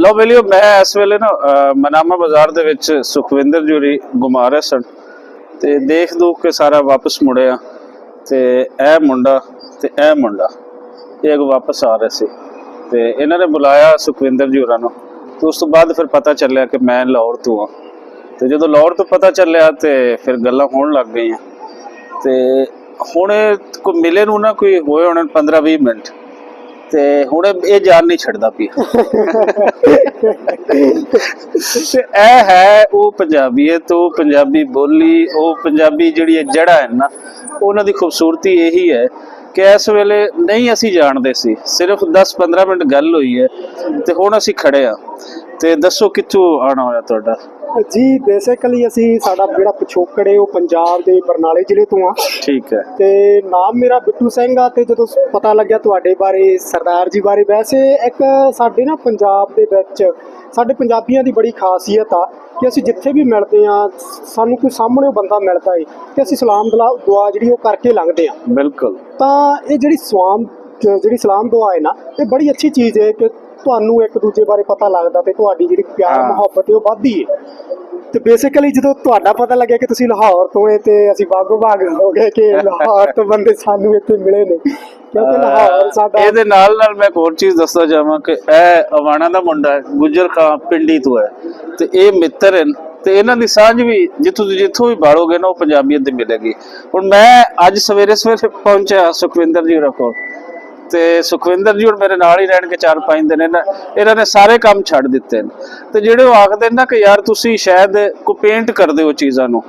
ਲਓ ਬੇਲੀਓ, ਮੈਂ ਇਸ ਵੇਲੇ ਨਾ ਮਨਾਮਾ ਬਾਜ਼ਾਰ ਦੇ ਵਿੱਚ ਸੁਖਵਿੰਦਰ ਜੂਰੀ ਘੁਮਾ ਰਹੇ ਸਨ ਤੇ ਦੇਖ ਦੂਖ ਕੇ ਸਾਰਾ ਵਾਪਸ ਮੁੜਿਆ ਤੇ ਇਹ ਮੁੰਡਾ ਤੇ ਇਹ ਮੁੰਡਾ ਇਹ ਵਾਪਸ ਆ ਰਹੇ ਸੀ ਤੇ ਇਹਨਾਂ ਨੇ ਬੁਲਾਇਆ ਸੁਖਵਿੰਦਰ ਜੀ ਹੋਰਾਂ ਨੂੰ। ਤੇ ਉਸ ਤੋਂ ਬਾਅਦ ਫਿਰ ਪਤਾ ਚੱਲਿਆ ਕਿ ਮੈਂ ਲਾਹੌਰ ਤੋਂ ਹਾਂ ਤੇ ਜਦੋਂ ਲਾਹੌਰ ਤੋਂ ਪਤਾ ਚੱਲਿਆ ਤੇ ਫਿਰ ਗੱਲਾਂ ਹੋਣ ਲੱਗ ਗਈਆਂ ਤੇ ਹੁਣ ਕੋਈ ਮਿਲੇ ਨੂੰ ਨਾ ਕੋਈ ਹੋਏ ਹੋਣੇ 15-20 ਮਿੰਟ ਤੇ ਹੁਣ ਇਹ ਜਾਨ नहीं छड़दा पिया ते ਇਹ ਹੈ ਉਹ ਪੰਜਾਬੀਅਤ, ਉਹ ਪੰਜਾਬੀ ਬੋਲੀ, ਉਹ ਪੰਜਾਬੀ ਜਿਹੜੀ ਜੜਾ ਹੈ ਨਾ, ਉਹਨਾਂ ਦੀ ਖੂਬਸੂਰਤੀ ਇਹੀ ਹੈ ਕਿ ਇਸ ਵੇਲੇ ਨਹੀਂ ਅਸੀਂ ਜਾਣਦੇ ਸੀ, ਸਿਰਫ 10-15 ਮਿੰਟ ਗੱਲ ਹੋਈ ਹੈ ਤੇ ਹੁਣ ਅਸੀਂ ਖੜੇ ਆ। ਤੇ ਦੱਸੋ ਕਿੱਥੋਂ ਆਣਾ ਹੋਇਆ ਤੁਹਾਡਾ? जी बेसिकली असी साडा जिहड़ा पिछोकड़ है वो पंजाब दे बरनाले जिले तो आ। ठीक है। ते नाम मेरा बिट्टू सिंह आ ते जदों पता लग्या तुहाडे बारे सरदार जी बारे, वैसे एक साडे ना पंजाब दे विच साडे पंजाबियां दी बड़ी खासियत आ कि असी जिथे भी मिलदे आ सानू कोई सामने बंदा मिलदा है ते असी सलाम दुआ जिहड़ी वो करके लंघदे आ। बिल्कुल। तां ये जिहड़ी सलाम दुआ है ना, ये बड़ी अच्छी चीज़ है कि ਤੁਹਾਨੂੰ ਇੱਕ ਦੂਜੇ ਬਾਰੇ ਪਤਾ ਲੱਗਦਾ ਤੇ ਤੁਹਾਡੀ ਜਿਹੜੀ ਪਿਆਰ ਮੁਹੱਬਤ ਹੈ ਉਹ ਵੱਧਦੀ ਹੈ। ਤੇ ਬੇਸਿਕਲੀ ਜਦੋਂ ਤੁਹਾਡਾ ਪਤਾ ਲੱਗਿਆ ਕਿ ਤੁਸੀਂ ਲਾਹੌਰ ਤੋਂ ਹੈ ਤੇ ਅਸੀਂ ਬਾਗੋ ਬਾਗ ਹੋ ਗਏ ਕਿ ਲਾਹੌਰ ਤੋਂ ਬੰਦੇ ਸਾਨੂੰ ਇੱਥੇ ਮਿਲੇ ਨੇ, ਕਿਉਂਕਿ ਲਾਹੌਰ ਸਾਡਾ। ਇਹਦੇ ਨਾਲ ਨਾਲ ਮੈਂ ਇੱਕ ਹੋਰ ਚੀਜ਼ ਦੱਸਣਾ ਚਾਹਾਂ ਕਿ ਇਹ ਅਵਾਣਾ ਦਾ ਮੁੰਡਾ ਹੈ, ਗੁੱਜਰ ਖਾਂ ਪਿੰਡੀ ਤੋਂ ਹੈ ਤੇ ਇਹ ਮਿੱਤਰ ਹਨ ਤੇ ਇਹਨਾਂ ਦੀ ਸਾਂਝ ਵੀ ਜਿੱਥੋਂ ਵੀ ਬਾੜੋਗੇ ਨਾ ਉਹ ਪੰਜਾਬੀਅਤ ਦੀ ਮਿਲੇਗੀ। ਹੁਣ ਮੈਂ ਅੱਜ ਸਵੇਰੇ ਪਹੁੰਚਿਆ ਸੁਖਵਿੰਦਰ ਜੀ ਹੋਰਾਂ ਕੋਲ ਤੇ ਸੁਖਵਿੰਦਰ ਜੀ ਹੁਣ ਮੇਰੇ ਨਾਲ ਹੀ ਰਹਿਣਗੇ 4-5 ਦਿਨ। ਇਹਨਾਂ ਨੇ ਸਾਰੇ ਕੰਮ ਛੱਡ ਦਿੱਤੇ ਨੇ ਤੇ ਜਿਹੜੇ ਉਹ ਆਖਦੇ ਨੇ ਨਾ ਕਿ ਯਾਰ ਤੁਸੀਂ ਸ਼ਾਇਦ ਕੋ ਪੇਂਟ ਕਰਦੇ ਹੋ ਚੀਜ਼ਾਂ ਨੂੰ,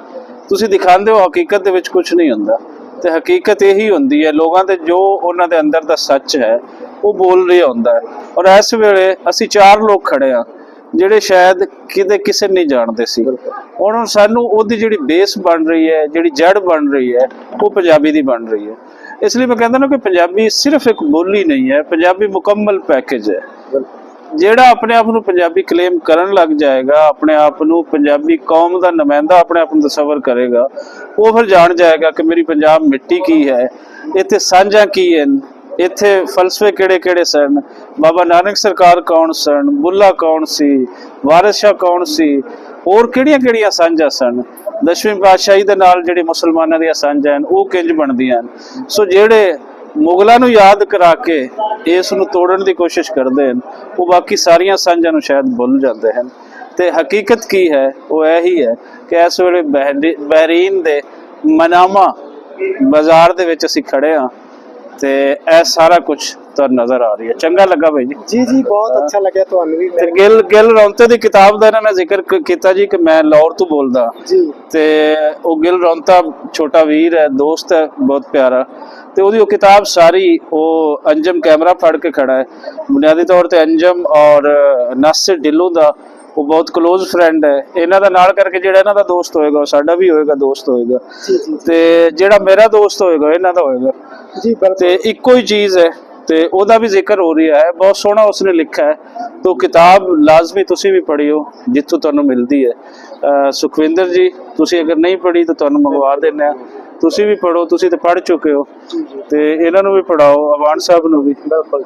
ਤੁਸੀਂ ਦਿਖਾਉਂਦੇ ਹੋ, ਹਕੀਕਤ ਦੇ ਵਿੱਚ ਕੁਝ ਨਹੀਂ ਹੁੰਦਾ ਤੇ ਹਕੀਕਤ ਇਹੀ ਹੁੰਦੀ ਹੈ ਲੋਕਾਂ ਦੇ ਜੋ ਉਹਨਾਂ ਦੇ ਅੰਦਰ ਦਾ ਸੱਚ ਹੈ ਉਹ ਬੋਲ ਰਿਹਾ ਹੁੰਦਾ ਹੈ। ਔਰ ਇਸ ਵੇਲੇ ਅਸੀਂ 4 ਲੋਕ ਖੜੇ ਆ ਜਿਹੜੇ ਸ਼ਾਇਦ ਕਿਸੇ ਨਹੀਂ ਜਾਣਦੇ ਸੀ। ਹੁਣ ਸਾਨੂੰ ਉਹਦੀ ਜਿਹੜੀ ਬੇਸ ਬਣ ਰਹੀ ਹੈ, ਜਿਹੜੀ ਜੜ ਬਣ ਰਹੀ ਹੈ, ਉਹ ਪੰਜਾਬੀ ਦੀ ਬਣ ਰਹੀ ਹੈ। ਇਸ ਲਈ ਮੈਂ ਕਹਿੰਦਾ ਨਾ ਕਿ ਪੰਜਾਬੀ ਸਿਰਫ ਇੱਕ ਬੋਲੀ ਨਹੀਂ ਹੈ, ਪੰਜਾਬੀ ਮੁਕੰਮਲ ਪੈਕੇਜ ਹੈ। ਜਿਹੜਾ ਆਪਣੇ ਆਪ ਨੂੰ ਪੰਜਾਬੀ ਕਲੇਮ ਕਰਨ ਲੱਗ ਜਾਏਗਾ, ਆਪਣੇ ਆਪ ਨੂੰ ਪੰਜਾਬੀ ਕੌਮ ਦਾ ਨੁਮਾਇੰਦਾ ਆਪਣੇ ਆਪ ਨੂੰ ਤਸੱਵਰ ਕਰੇਗਾ, ਉਹ ਫਿਰ ਜਾਣ ਜਾਏਗਾ ਕਿ ਮੇਰੀ ਪੰਜਾਬ ਮਿੱਟੀ ਕੀ ਹੈ, ਇੱਥੇ ਸਾਂਝਾਂ ਕੀ ਹਨ, ਇੱਥੇ ਫਲਸਫੇ ਕਿਹੜੇ ਕਿਹੜੇ ਸਨ, ਬਾਬਾ ਨਾਨਕ ਸਰਕਾਰ ਕੌਣ ਸਨ, ਬੁੱਲਾ ਕੌਣ ਸੀ, ਵਾਰਿਸ ਸ਼ਾਹ ਕੌਣ ਸੀ, ਹੋਰ ਕਿਹੜੀਆਂ ਕਿਹੜੀਆਂ ਸਾਂਝਾਂ ਸਨ, ਦਸਵੀਂ ਪਾਤਸ਼ਾਹੀ ਦੇ ਨਾਲ ਜਿਹੜੇ ਮੁਸਲਮਾਨਾਂ ਦੀਆਂ ਸਾਂਝਾਂ ਹਨ ਉਹ ਕਿੰਜ ਬਣਦੀਆਂ ਹਨ। ਸੋ ਜਿਹੜੇ ਮੁਗਲਾਂ ਨੂੰ ਯਾਦ ਕਰਾ ਕੇ ਇਸ ਨੂੰ ਤੋੜਨ ਦੀ ਕੋਸ਼ਿਸ਼ ਕਰਦੇ ਹਨ ਉਹ ਬਾਕੀ ਸਾਰੀਆਂ ਸਾਂਝਾਂ ਨੂੰ ਸ਼ਾਇਦ ਭੁੱਲ ਜਾਂਦੇ ਹਨ। ਤੇ ਹਕੀਕਤ ਕੀ ਹੈ ਉਹ ਇਹੀ ਹੈ ਕਿ ਇਸ ਵੇਲੇ ਬਹਿਰੀਨ ਦੇ ਮਨਾਮਾ ਬਾਜ਼ਾਰ ਦੇ ਵਿੱਚ ਅਸੀਂ ਖੜੇ ਹਾਂ ਤੇ ਇਹ ਸਾਰਾ ਕੁਝ ਤੁਹਾਨੂੰ ਨਜ਼ਰ ਆ ਰਹੀ ਹੈ। ਚੰਗਾ ਲੱਗਾ ਭਾਈ ਜੀ? ਜੀ ਜੀ ਬਹੁਤ ਅੱਛਾ ਲੱਗਿਆ ਤੁਹਾਨੂੰ ਵੀ। ਤੇ ਗਿਲ ਰੌਂਤੇ ਦੀ ਕਿਤਾਬ ਦਾ ਮੈਂ ਜ਼ਿਕਰ ਕੀਤਾ ਜੀ ਕਿ ਮੈਂ ਲਾਹੌਰ ਤੋਂ ਬੋਲਦਾ ਜੀ ਤੇ ਉਹ ਗਿਲ ਰੌਂਤਾ ਛੋਟਾ ਵੀਰ ਹੈ, ਦੋਸਤ ਹੈ ਬਹੁਤ ਪਿਆਰਾ ਤੇ ਉਹਦੀ ਉਹ ਕਿਤਾਬ ਸਾਰੀ ਉਹ ਅੰਜਮ ਕੈਮਰਾ ਫੜ ਕੇ ਖੜਾ ਹੈ। ਬੁਨਿਆਦੀ ਤੌਰ ਤੇ ਅੰਜਮ ਔਰ ਨਾਸਿਰ ਢਿੱਲੋਂ ਦਾ ਉਹ ਬਹੁਤ ਕਲੋਜ਼ ਫਰੈਂਡ ਹੈ। ਇਹਨਾਂ ਦਾ ਨਾਲ ਕਰਕੇ ਜਿਹੜਾ ਇਹਨਾਂ ਦਾ ਦੋਸਤ ਹੋਏਗਾ ਉਹ ਸਾਡਾ ਵੀ ਹੋਏਗਾ, ਦੋਸਤ ਹੋਏਗਾ ਤੇ ਜਿਹੜਾ ਮੇਰਾ ਦੋਸਤ ਹੋਏਗਾ ਇਹਨਾਂ ਦਾ ਹੋਏਗਾ ਜੀ। ਤੇ ਇੱਕੋ ਹੀ ਚੀਜ਼ ਹੈ ਤੇ ਉਹਦਾ ਵੀ ਜ਼ਿਕਰ ਹੋ ਰਿਹਾ ਹੈ। ਬਹੁਤ ਸੋਹਣਾ ਉਸਨੇ ਲਿਖਿਆ ਹੈ तो किताब लाजमी तुसी भी पढ़ियो जिथों तुहानू मिलती है। सुखविंदर जी तुसी अगर नहीं पढ़ी तो तुहानू मंगवा देने, तुसी भी पढ़ो, तुसी तो पढ़ चुके हो ते इन्हां नू भी पढ़ाओ, अवान साहब नू भी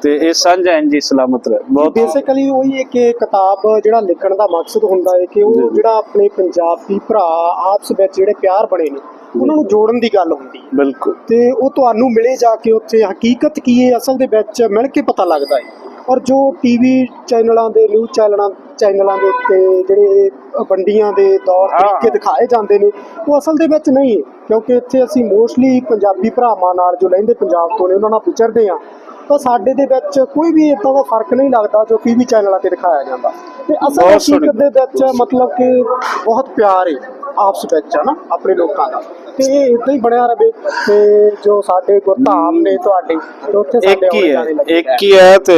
ते इह सांझा इंज ही सलामत रहे। बहुत बेसिकली वही है कि किताब जिहड़ा लिखण दा मकसद हुंदा है कि वो जिहड़ा अपने पंजाबी भरा आपस विच जिहड़े प्यार बने ने उन्होंने जोड़न की गल होंदी है। बिल्कुल। तो वो तुहानू मिले जाके उत्थे हकीकत की है असल दे विच मिल के पता लगता है। और जो टीवी चैनलों के न्यूज़ चैनलों के उत्ते जिहड़े वंडियां दे तौर तरीके दिखाए जाते हैं वो असल दे विच नहीं है, क्योंकि इत्थे असीं मोस्टली पंजाबी भरावां नाल जो लहिंदे पंजाब तो ने उन्हां नाल विचरदे आ तो साडे दे विच कोई भी इदां दा फर्क नहीं लगता जो टीवी चैनलों ते दिखाया जाता। ते असल हकीकत दे विच मतलब कि बहुत प्यार है आपस विच है ना अपने लोगों का। ते इदां ही बनया रहे ते जो साडे गुरधाम ने तुहाडे उत्थे साडे एक ही है ते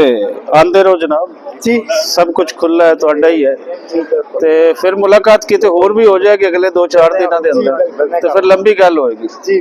आंदे रहो जनाब जी, सब कुछ खुला है, तुहाडा ही है। ते फिर मुलाकात किते होर भी हो जाएगी अगले 2-4 दिनों के अंदर, तो फिर लंबी गल होएगी जी।